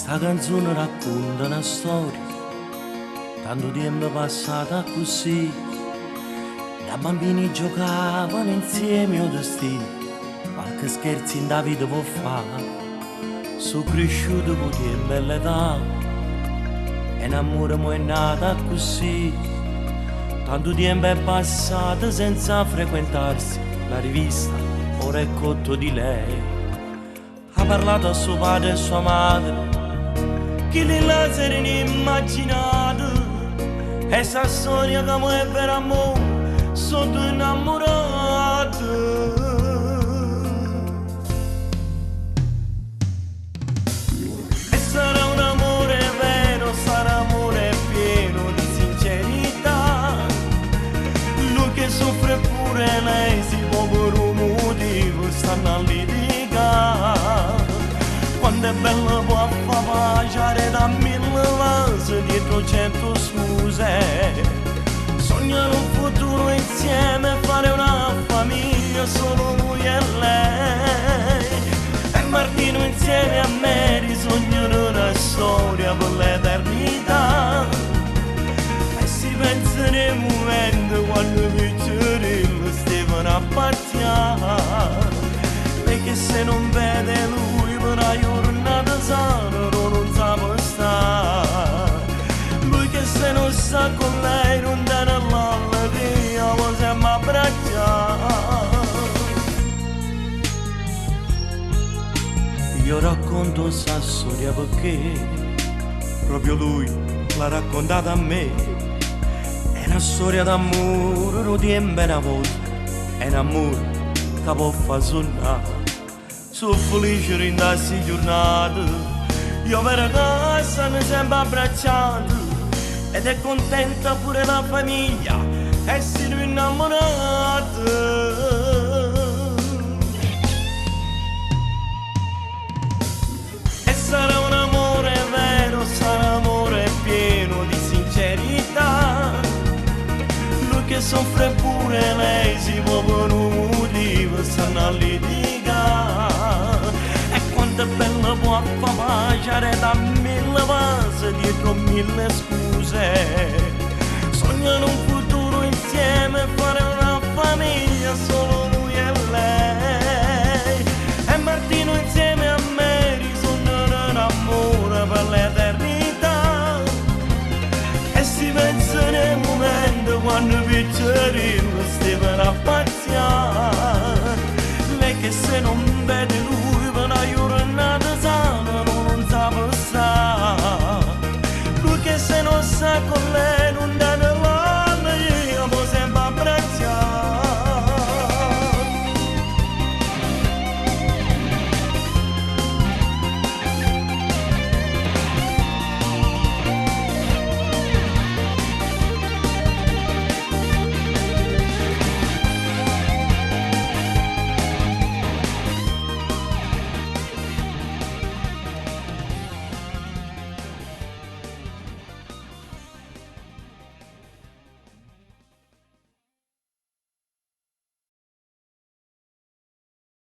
Sta canzone racconta una storia, tanto tempo passato così. Da bambini giocavano insieme o destino, qualche scherzo in da vita può fare. Sono cresciuto con tempo e l'età, e un amore mo è nata così. Tanto tempo è passato senza frequentarsi, la rivista ora è cotto di lei. Ha parlato a suo padre e a sua madre, che lì la si era immaginato, e sa storia che mo è per amore, sono innamorato. E sarà un amore vero, sarà amore pieno di sincerità. Lui che soffre pure lei, si può per un motivo, stanno a litigare. Quando è bello può far pace da mille cose dietro 100 scuse. Sognano un futuro insieme, fare una famiglia, solo lui e lei. E Martino insieme a Mary sognano una storia per l'eternità. E si pensa nei momenti quando Piccirillo Stefano appartiene. Perché se non vede lui per una giornata sana non sa può stare. Lui che se non sta con lei non dà l'allegria, ma sempre abbracciare. Io racconto sta storia perché proprio lui l'ha raccontata a me. È una storia d'amore, lo tempo una volta, è un amore che può far suonare. Sono felice di questa giornata, io per casa mi sempre abbracciato, ed è contenta pure la famiglia, essere innamorata. E sarà un amore vero, sarà amore pieno di sincerità. Lui che soffre pure lei, si può per un motivo, stanno a litigare. È bello può far pace da mille cose dietro mille scuse. Sognano un futuro insieme, fare una famiglia, solo lui e lei. E Martino insieme a Mary sognano un amore per l'eternità. E si pensa nel momento quando Piccirillo Stefano a pazziare. Lei che se non vede lui per una giornata sana non sa può stare. Lui che se non sa con